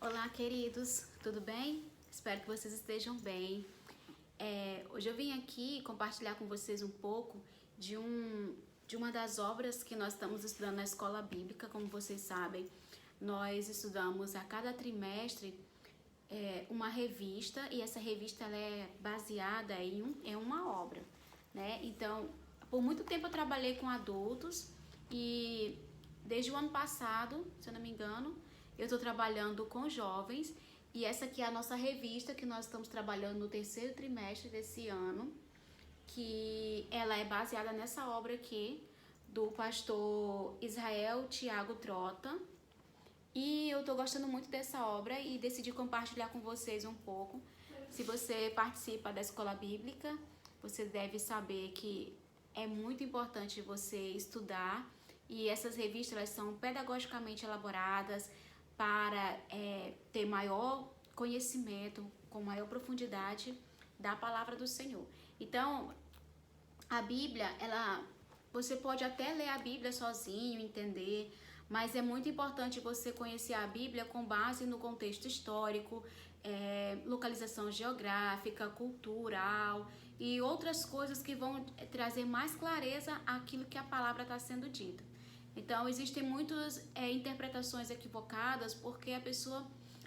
Olá, queridos, tudo bem? Espero que vocês estejam bem. Hoje eu vim aqui compartilhar com vocês um pouco de uma das obras que nós estamos estudando na escola bíblica. Como vocês sabem, nós estudamos a cada trimestre uma revista, e essa revista ela é baseada em uma obra, né? Então, por muito tempo eu trabalhei com adultos e desde o ano passado, se eu não me engano, eu estou trabalhando com jovens, e essa aqui é a nossa revista que nós estamos trabalhando no terceiro trimestre desse ano, que ela é baseada nessa obra aqui do pastor Israel Tiago Trota. E eu tô gostando muito dessa obra e decidi compartilhar com vocês um pouco. Se você participa da escola bíblica, você deve saber que é muito importante você estudar, e essas revistas elas são pedagogicamente elaboradas para ter maior conhecimento, com maior profundidade da palavra do Senhor. Então, a Bíblia, você pode até ler a Bíblia sozinho, entender, mas é muito importante você conhecer a Bíblia com base no contexto histórico, localização geográfica, cultural e outras coisas que vão trazer mais clareza àquilo que a palavra está sendo dita. Então, existem muitas interpretações equivocadas porque a pessoa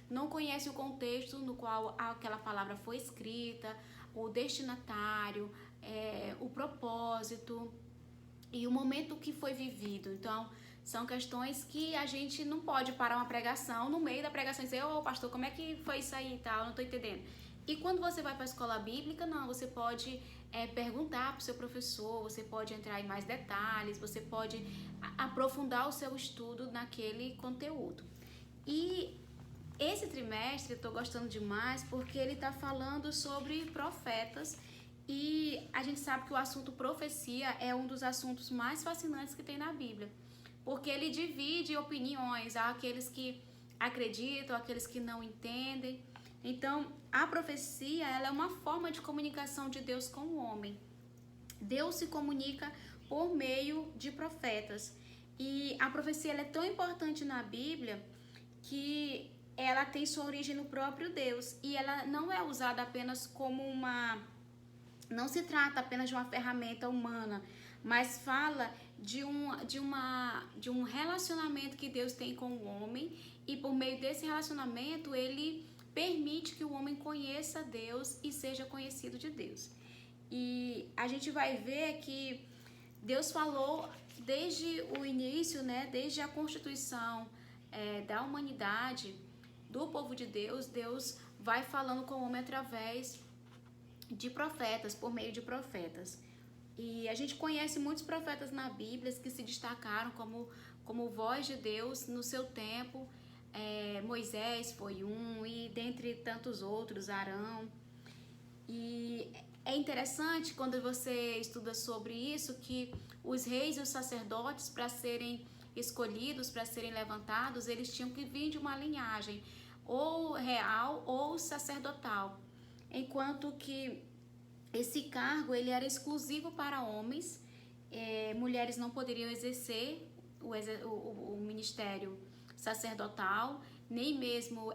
não conhece o contexto no qual aquela palavra foi escrita, o destinatário, o propósito e o momento que foi vivido. Então, são questões que a gente não pode parar uma pregação no meio da pregação e dizer: ô pastor, como é que foi isso aí e tal, não estou entendendo. E quando você vai para a escola bíblica, não, você pode perguntar para o seu professor, você pode entrar em mais detalhes, você pode aprofundar o seu estudo naquele conteúdo. E esse trimestre eu estou gostando demais porque ele está falando sobre profetas, e a gente sabe que o assunto profecia é um dos assuntos mais fascinantes que tem na Bíblia, porque ele divide opiniões, há aqueles que acreditam, aqueles que não entendem. Então, a profecia ela é uma forma de comunicação de Deus com o homem. Deus se comunica por meio de profetas. E a profecia ela é tão importante na Bíblia que ela tem sua origem no próprio Deus. E ela não é usada apenas como não se trata apenas de uma ferramenta humana, mas fala de um relacionamento que Deus tem com o homem, e por meio desse relacionamento ele permite que o homem conheça Deus e seja conhecido de Deus. E a gente vai ver que Deus falou desde o início, né, desde a constituição da humanidade, do povo de Deus, Deus vai falando com o homem através de profetas, por meio de profetas. E a gente conhece muitos profetas na Bíblia que se destacaram como voz de Deus no seu tempo. Moisés foi um, e dentre tantos outros, Arão. E é interessante quando você estuda sobre isso que os reis e os sacerdotes, para serem escolhidos, para serem levantados, eles tinham que vir de uma linhagem ou real ou sacerdotal, enquanto que esse cargo ele era exclusivo para homens. Mulheres não poderiam exercer o ministério sacerdotal, nem mesmo,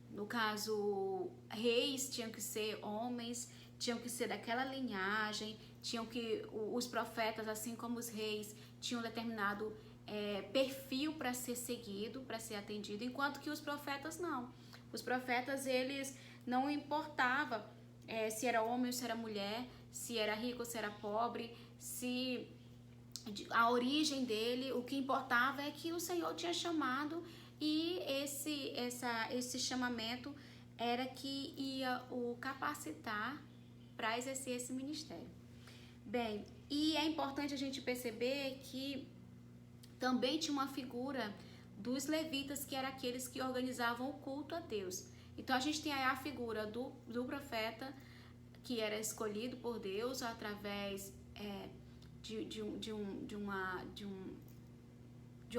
no caso, reis tinham que ser homens, tinham que ser daquela linhagem, os profetas, assim como os reis, tinham um determinado perfil para ser seguido, para ser atendido, enquanto que os profetas não. Os profetas, eles não importava se era homem ou se era mulher, se era rico ou se era pobre, se a origem dele, o que importava é que o Senhor tinha chamado, e esse chamamento era que ia o capacitar para exercer esse ministério. Bem, e é importante a gente perceber que também tinha uma figura dos levitas, que eram aqueles que organizavam o culto a Deus. Então a gente tem aí a figura do profeta, que era escolhido por Deus através de uma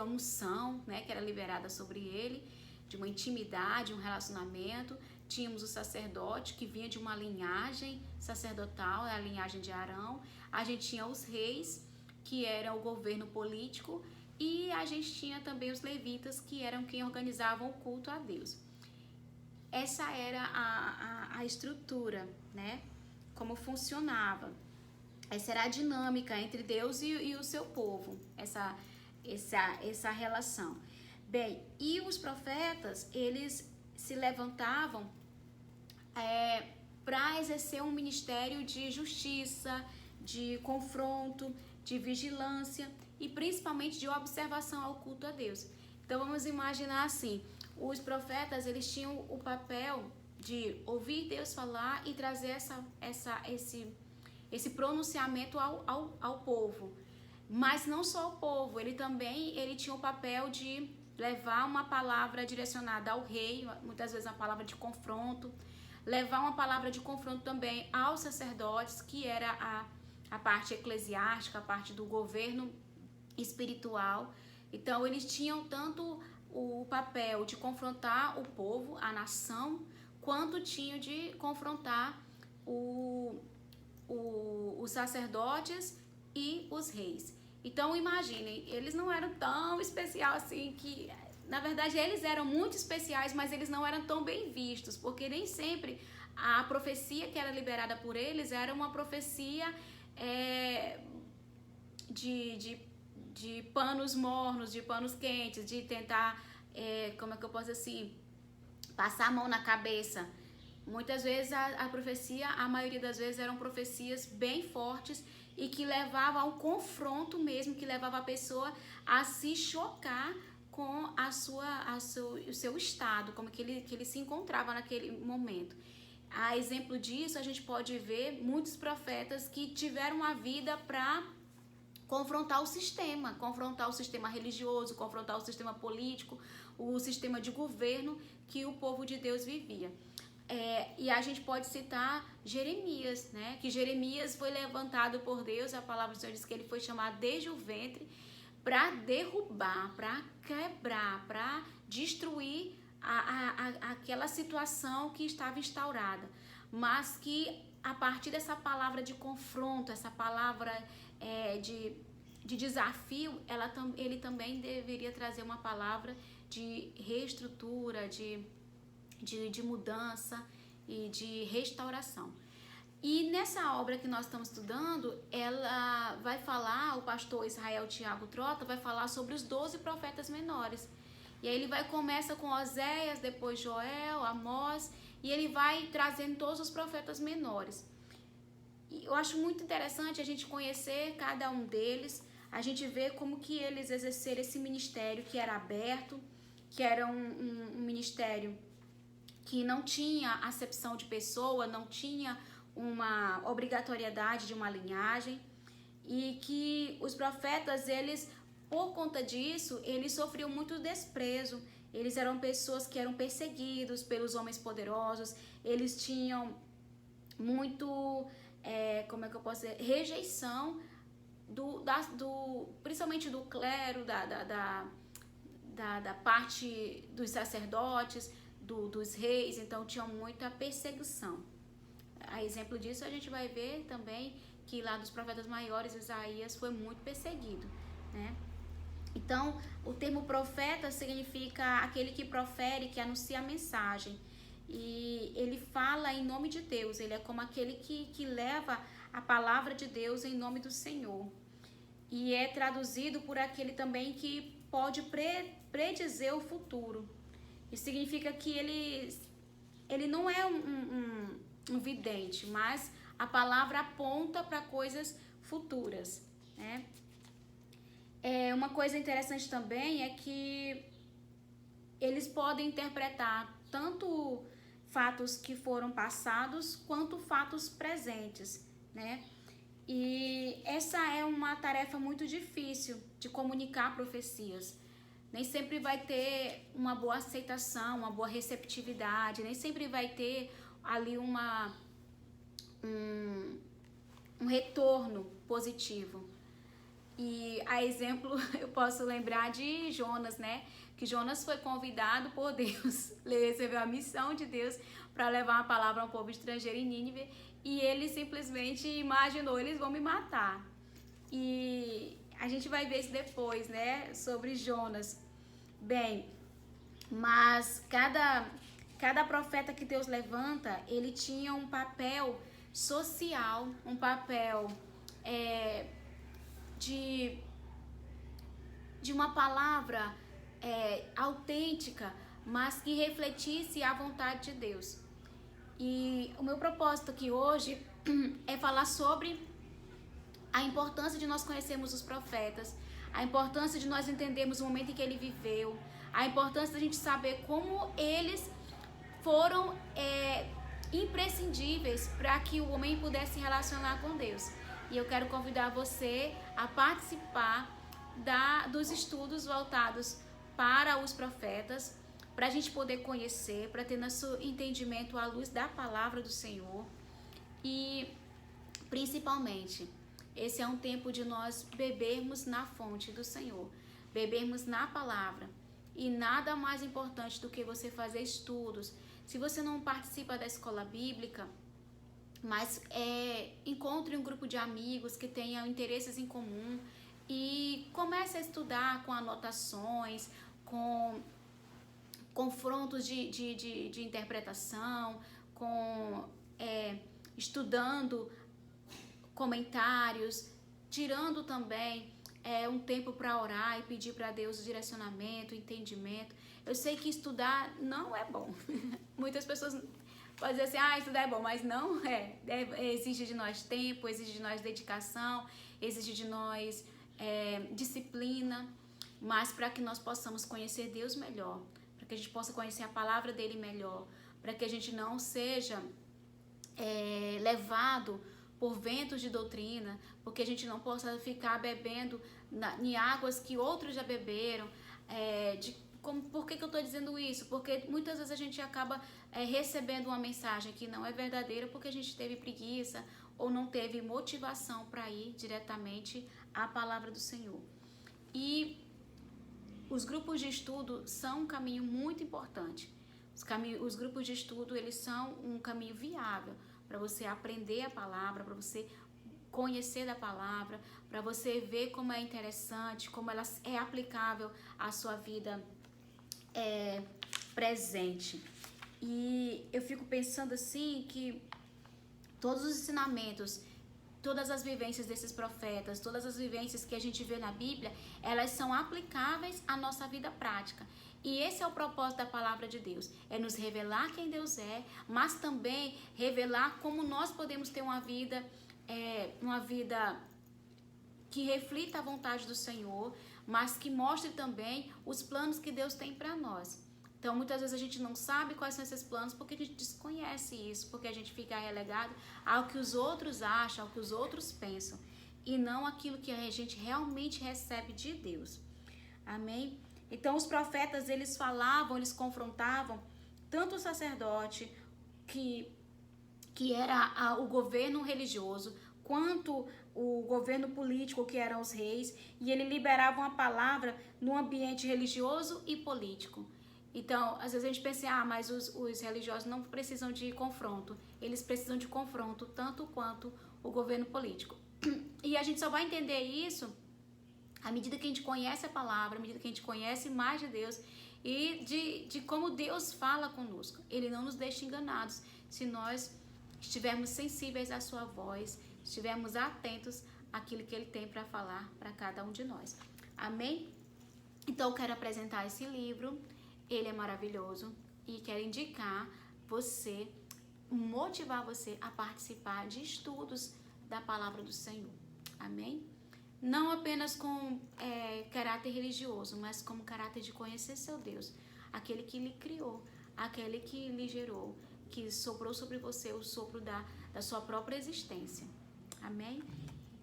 unção, né, que era liberada sobre ele, de uma intimidade, um relacionamento. Tínhamos o sacerdote, que vinha de uma linhagem sacerdotal, a linhagem de Arão. A gente tinha os reis, que era o governo político, e a gente tinha também os levitas, que eram quem organizavam o culto a Deus. Essa era a estrutura, né? Como funcionava. Essa era a dinâmica entre Deus e o seu povo, essa relação. Bem, e os profetas, eles se levantavam para exercer um ministério de justiça, de confronto, de vigilância e principalmente de observação ao culto a Deus. Então vamos imaginar assim, os profetas, eles tinham o papel de ouvir Deus falar e trazer esse pronunciamento ao povo. Mas não só ao povo, ele tinha o papel de levar uma palavra direcionada ao rei, muitas vezes uma palavra de confronto, levar uma palavra de confronto também aos sacerdotes, que era a parte eclesiástica, a parte do governo espiritual. Então eles tinham tanto o papel de confrontar o povo, a nação, quanto tinham de confrontar os sacerdotes e os reis. Então imaginem, eles não eram tão especiais assim, que na verdade eles eram muito especiais, mas eles não eram tão bem vistos, porque nem sempre a profecia que era liberada por eles era uma profecia de panos mornos, de panos quentes, de tentar, como é que eu posso dizer assim, passar a mão na cabeça. Muitas vezes a profecia, a maioria das vezes eram profecias bem fortes e que levava a um confronto mesmo, que levava a pessoa a se chocar com o seu estado, como que ele se encontrava naquele momento. A exemplo disso, a gente pode ver muitos profetas que tiveram a vida para confrontar o sistema religioso, confrontar o sistema político, o sistema de governo que o povo de Deus vivia. E a gente pode citar Jeremias, né? Que Jeremias foi levantado por Deus, a palavra do Senhor diz que ele foi chamado desde o ventre para derrubar, para quebrar, para destruir aquela situação que estava instaurada. Mas que a partir dessa palavra de confronto, essa palavra de desafio, ele também deveria trazer uma palavra de reestrutura, de mudança e de restauração. E nessa obra que nós estamos estudando, ela vai falar, o pastor Israel Tiago Trota vai falar sobre os 12 profetas menores. E aí ele começa com Oséias, depois Joel, Amós, e ele vai trazendo todos os profetas menores. E eu acho muito interessante a gente conhecer cada um deles, a gente ver como que eles exerceram esse ministério que era aberto, que era um ministério que não tinha acepção de pessoa, não tinha uma obrigatoriedade de uma linhagem, e que os profetas, eles, por conta disso, eles sofriam muito desprezo. Eles eram pessoas que eram perseguidos pelos homens poderosos, eles tinham muito, como é que eu posso dizer, rejeição principalmente do clero, da parte dos sacerdotes, dos reis. Então tinha muita perseguição. A exemplo disso, a gente vai ver também que lá dos profetas maiores, Isaías foi muito perseguido, né? Então, o termo profeta significa aquele que profere, que anuncia a mensagem. E ele fala em nome de Deus, ele é como aquele que leva a palavra de Deus em nome do Senhor. E é traduzido por aquele também que pode predizer o futuro. Isso significa que ele não é um vidente, mas a palavra aponta para coisas futuras, né? Uma coisa interessante também é que eles podem interpretar tanto fatos que foram passados quanto fatos presentes, né? E essa é uma tarefa muito difícil de comunicar profecias. Nem sempre vai ter uma boa aceitação, uma boa receptividade, nem sempre vai ter ali um retorno positivo. E a exemplo, eu posso lembrar de Jonas, né? Que Jonas foi convidado por Deus, ele recebeu a missão de Deus para levar uma palavra a um povo estrangeiro em Nínive, e ele simplesmente imaginou, eles vão me matar. E a gente vai ver isso depois, né? Sobre Jonas. Bem, mas cada profeta que Deus levanta, ele tinha um papel social, um papel de uma palavra autêntica, mas que refletisse a vontade de Deus. E o meu propósito aqui hoje é falar sobre a importância de nós conhecermos os profetas, a importância de nós entendermos o momento em que ele viveu, a importância da gente saber como eles foram imprescindíveis para que o homem pudesse se relacionar com Deus. E eu quero convidar você a participar dos estudos voltados para os profetas, para a gente poder conhecer, para ter nosso entendimento à luz da palavra do Senhor. E principalmente, esse é um tempo de nós bebermos na fonte do Senhor, bebermos na palavra. E nada mais importante do que você fazer estudos. Se você não participa da escola bíblica, mas encontre um grupo de amigos que tenham interesses em comum e comece a estudar com anotações, com confrontos de interpretação, estudando comentários, tirando também um tempo para orar e pedir para Deus direcionamento, entendimento. Eu sei que estudar não é bom. Muitas pessoas podem dizer assim, estudar é bom, mas não é. Exige de nós tempo, exige de nós dedicação, exige de nós disciplina, mas para que nós possamos conhecer Deus melhor, para que a gente possa conhecer a palavra dele melhor, para que a gente não seja levado por ventos de doutrina, porque a gente não possa ficar bebendo em águas que outros já beberam. Por que eu estou dizendo isso? Porque muitas vezes a gente acaba recebendo uma mensagem que não é verdadeira porque a gente teve preguiça ou não teve motivação para ir diretamente à palavra do Senhor. E os grupos de estudo são um caminho muito importante. Os grupos de estudo, eles são um caminho viável para você aprender a palavra, para você conhecer da palavra, para você ver como é interessante, como ela é aplicável à sua vida presente. E eu fico pensando assim que todos os ensinamentos, todas as vivências desses profetas, todas as vivências que a gente vê na Bíblia, elas são aplicáveis à nossa vida prática. E esse é o propósito da palavra de Deus, é nos revelar quem Deus é, mas também revelar como nós podemos ter uma vida que reflita a vontade do Senhor, mas que mostre também os planos que Deus tem para nós. Então, muitas vezes a gente não sabe quais são esses planos porque a gente desconhece isso, porque a gente fica relegado ao que os outros acham, ao que os outros pensam, e não aquilo que a gente realmente recebe de Deus. Amém? Então, os profetas, eles falavam, eles confrontavam tanto o sacerdote, que era o governo religioso, quanto o governo político, que eram os reis, e ele liberava uma palavra no ambiente religioso e político. Então, às vezes a gente pensa, mas os religiosos não precisam de confronto. Eles precisam de confronto, tanto quanto o governo político. E a gente só vai entender isso à medida que a gente conhece a palavra, à medida que a gente conhece mais de Deus e de como Deus fala conosco. Ele não nos deixa enganados se nós estivermos sensíveis à sua voz, estivermos atentos àquilo que ele tem para falar para cada um de nós. Amém? Então, eu quero apresentar esse livro. Ele é maravilhoso e quero indicar você, motivar você a participar de estudos da palavra do Senhor. Amém? Não apenas com caráter religioso, mas com caráter de conhecer seu Deus, aquele que lhe criou, aquele que lhe gerou, que soprou sobre você o sopro da sua própria existência. Amém?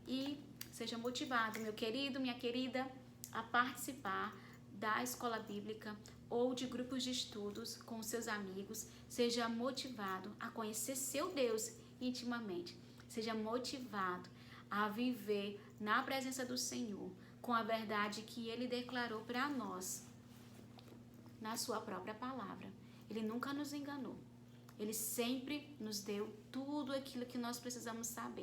E seja motivado, meu querido, minha querida, a participar da escola bíblica ou de grupos de estudos com seus amigos. Seja motivado a conhecer seu Deus intimamente. Seja motivado a viver na presença do Senhor com a verdade que Ele declarou para nós na sua própria palavra. Ele nunca nos enganou. Ele sempre nos deu tudo aquilo que nós precisamos saber.